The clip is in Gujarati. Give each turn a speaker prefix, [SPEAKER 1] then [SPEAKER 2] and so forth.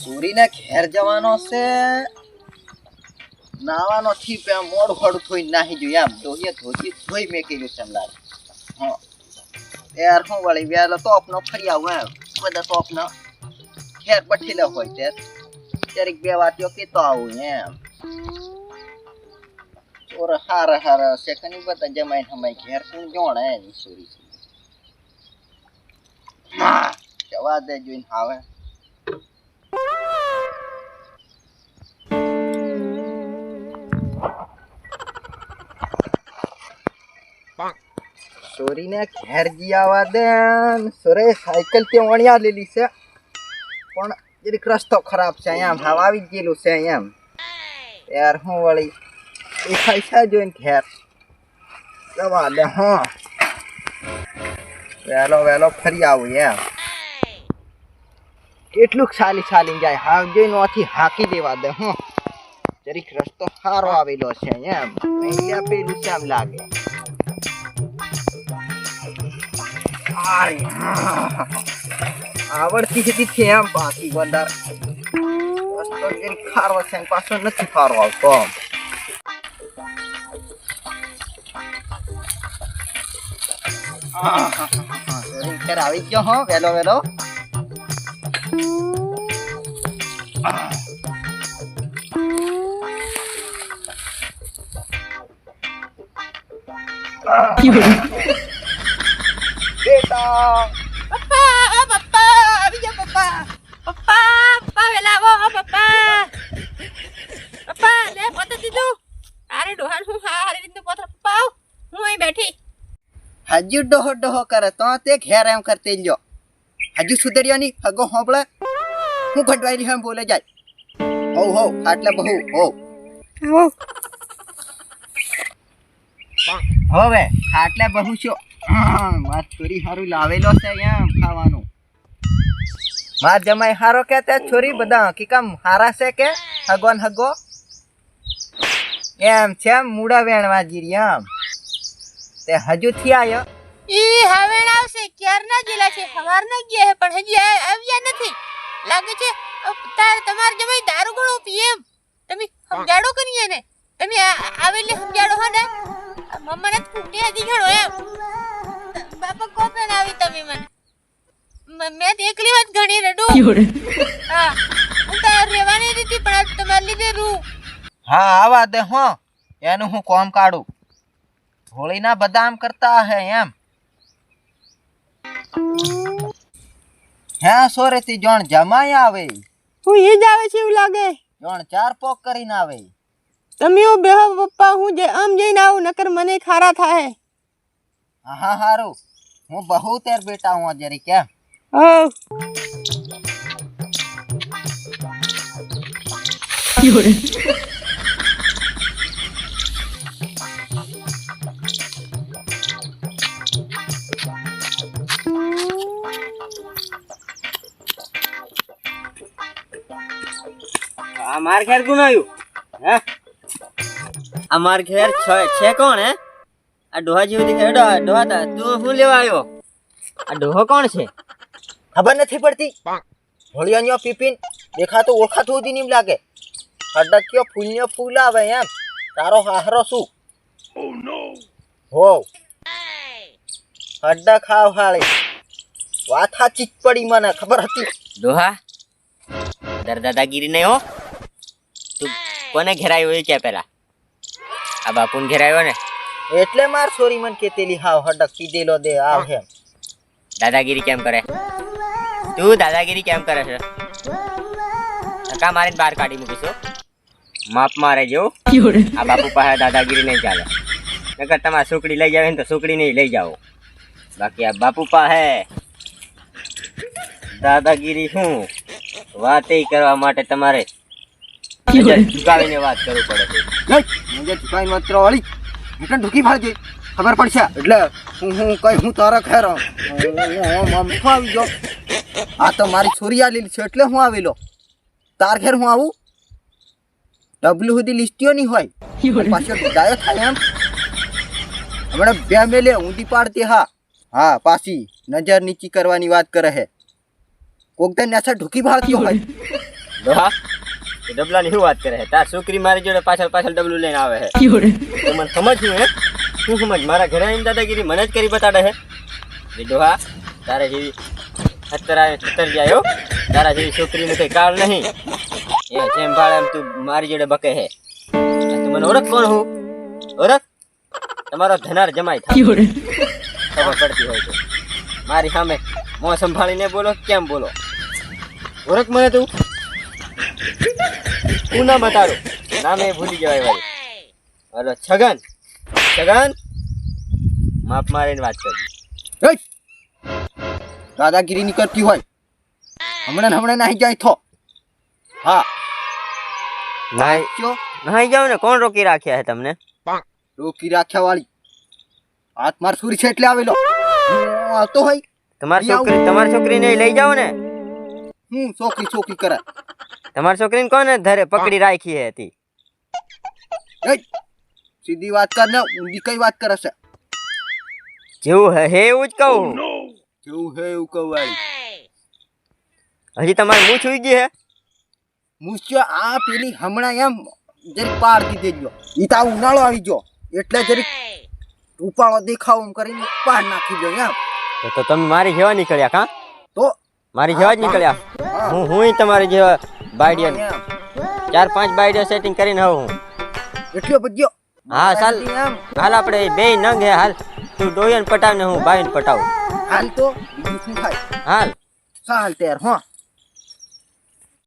[SPEAKER 1] સુરીને ઘેર જવાનો છે, નાવાનો થી પે મોડ ખડું થોઈ નાહી જોઈ આમ ધોઈએ ધોઈ મેકેલું છે લાગે. હા યાર હું વળી વેલો તો આપનો ફરી આવું એમ બધા તો આપનો ઘેર બઠીલે હોય છે ત્યારે બે વાટીઓ કેતો આવું એમ ચોર હાર સેકન્ડ બધા જમાઈ થમાઈ ઘેર કોણ જોણે એની સુરી જવા દે જોઈને આવે. સોરીને ઘેર જી આવવા દે. સોરે સાયકલ તે વણ્યા લેલી છે પણ જરીક રસ્તો ખરાબ છે, અહીંયા હવા આવી ગયેલું છે અહીંયા યાર હું વળી દેખાય છે જોઈને ઘેર જવા દે. હા વેલો ફરી આવું એમ કેટલુંક ચાલીને જાય હાવ જોઈને ઓથી હાકી દેવા દે. હું જરીક રસ્તો સારો આવેલો છે એમ અહીંયા પેલું છે એમ લાગે. આવડતી હતી છે એમ બાકી બંદર રસ્તો જરીક ખારો છે પાછો નથી ખારો આવતો. ઘેર આવી ગયો હો વેલો બેટા
[SPEAKER 2] પપ્પા આવી જા પપ્પા વેલા આવો પપ્પા લે પોતે દીધું. અરે ડોહાન હું હારી રીતનું પોતે પપ્પા હું અહીં બેઠી.
[SPEAKER 1] હજુ ડોહો કરે તો તે ઘેર એમ કરતે લ્યો હજુ સુધર્યો નહીં હગો હોબળે હું ઘટવાયેલી એમ બોલે જાય. હો આટલે બહુ હવે આટલે બહુ છો માર છોરી હારું લાવેલો છે એમ ખાવાનું. માર જમાઈ હારો કે તે છોરી બધા હકીકમ હારા છે કે હગો એમ છે મૂડા વેણવા જીરી એમ તે હજુ થી આયો
[SPEAKER 2] ઈ હવે આવશે ક્યારના જેલા છે સવારના ગયા હે પણ હજી આવ્યા નથી લાગે છે. તમાર જમાઈ દારૂ ગળો પીએ એમ તમે સમજાડો કરીએ ને તમે આવેલી સમજાડો હો ને મમ્માને કુટી હતી ઘણો એમ બાપા કોપે ના આવી તમે મને મેં એકલી વાત ઘણી રડું. હા હું તો રહેવાની હતી પણ આજ તમારી લીધે રૂ.
[SPEAKER 1] હા આવા દે હો એનું હું કોમ કાઢું. હોળીના બધા આમ કરતા હે એમ હે સોરેથી જોણ જમાઈ આવે
[SPEAKER 2] હું એ જ આવે છે એવું લાગે.
[SPEAKER 1] જોણ ચાર પોક કરીને આવે.
[SPEAKER 2] તમે ઓ બેહો પપ્પા હું જે આમ જઈને આવું નકર મને ખારા થાય.
[SPEAKER 1] હા હારું હું બહુ તેર બેટા હું જરી કેમ
[SPEAKER 3] અમાર ઘેર કોણ આવ્યું હે? અમાર ઘેર છે કોણ હે? આ ડોહા જેવું દેખાય. ડોહા તું શું લેવા આવ્યો? આ ડોહો કોણ છે?
[SPEAKER 1] ખબર નથી પડતી. હોળીઓ પીપીન દેખાતું ઓળખાતું સુધી નહીં લાગે. અડક્યો ફૂલ્યો ફૂલ આવે એમ તારો હાહરો શું હો અડ્ડા ખાવ હાળી વાત સાચી જ પડી મને ખબર હતી.
[SPEAKER 3] ડોહા દાદાગીરી નહીં હો. તું કોને ઘેરાયો એ કે પેલા આ બાપુને ઘેરાયો ને
[SPEAKER 1] એટલે માર સોરી મન કેતેલી હાવ હડક પીધેલો દે આવ હે.
[SPEAKER 3] દાદાગીરી કેમ કરે? તું દાદાગીરી કેમ કરે છે? ધક્કા મારીને બહાર કાઢી મૂકીશું. માપ મારે જેવું આ બાપુ પાસે દાદાગીરી નહીં ચાલે. નકર તમારે સુકડી લઈ જાવ ને તો સુકડી નહીં લઈ જાઓ. બાકી આ બાપુ પાસે દાદાગીરી શું વાત કરવા માટે તમારે ચુકાવીને વાત કરવું પડે છે.
[SPEAKER 1] મુજે ચુકાઈને વાત કરવા વાળી એટલે ઢુકી ફાડી ખબર પડશે એટલે હું તારા ઘેર આવી ગયો. આ તો મારી છોરી આલેલી છે એટલે હું આવેલો. તાર ઘેર હું આવું ડબલું સુધી લીસ્ટીઓ નહીં હોય પાછો ડાયો થાય એમ હમણાં બે મેલે ઊંધી પાડતી. હા હા પાછી નજર નીચી કરવાની વાત કરે હે કોક તને નેસા ઢુકી ભાળતી હોય
[SPEAKER 3] ડોહા એ ડબલાની શું વાત કરે છે તાર છોકરી મારી જોડે પાછળ પાછળ ડબલું લઈને આવે છે તો મને સમજ્યું હે શું સમજ મારા ઘરે આવીને દાદાગીરી મને જ કરી બતાડે છે એ ડોહા તારે જેવી ખતર જાય હો તારા જેવી છોકરીનું કઈ કાળ નહીં એ જેમ ભાળે એમ તું મારી જોડે બકે છે તું મને ઓળખ કોણ હું ઓળખ તમારો ધનાર જમાઈ થાય ખબર પડતી હોય તો મારી સામે મોં સંભાળીને બોલો કેમ બોલો ઓળખ મને તું હું નામ બતાડું નામે ભૂલી જવાય વાળી હલો છગન છગન માપ મારીને વાત કરવી
[SPEAKER 1] એય! દાદાગીરી ની કરતી હોય હમણાં નાહી જાય થો હા
[SPEAKER 3] નાઈ
[SPEAKER 1] ક્યો
[SPEAKER 3] નાઈ જાવ ને કોણ રોકી રાખ્યા છે તમને
[SPEAKER 1] રોકી રાખ્યા વાળી હાથ માર સુરી છે એટલે આવેલો હું આવતો હોય
[SPEAKER 3] તમારી છોકરીને લઈ જાઓ ને
[SPEAKER 1] હું છોકરી કરે
[SPEAKER 3] તમારી છોકરીને કોને ધરે પકડી રાખી હતી
[SPEAKER 1] એય! સીધી વાત કર ને ઊંધી કઈ વાત કરે છે
[SPEAKER 3] જેવું હે એવું જ કહું
[SPEAKER 1] જેવું હે એવું કહું વાળી
[SPEAKER 3] હજી તમારી મૂછ ઉઈ ગઈ હે
[SPEAKER 1] મૂછ્યો આ પેલી હમણાં એમ જરીક પાર દીધી ગયો ઈ તો આ ઉનાળો આવી ગયો એટલે જરીક ઉપાળો દેખાવ એમ કરીને પાર નાખી દો એમ
[SPEAKER 3] તો તમે મારી જેવા નીકળ્યા કા
[SPEAKER 1] તો
[SPEAKER 3] મારી જેવા જ નીકળ્યા હું તમારી જેવા બાયડિયા 4-5 બાયડિયા સેટિંગ કરીને આવું હું
[SPEAKER 1] એટલો બધ્યો
[SPEAKER 3] હા ચાલ
[SPEAKER 1] એમ
[SPEAKER 3] હાલ આપણે બે નંગ હે હાલ તું ડોયન પટાવ ને હું બાઈન પટાવું
[SPEAKER 1] હાલ તો બીજું શું થાય
[SPEAKER 3] હાલ
[SPEAKER 1] ચાલ તેર હો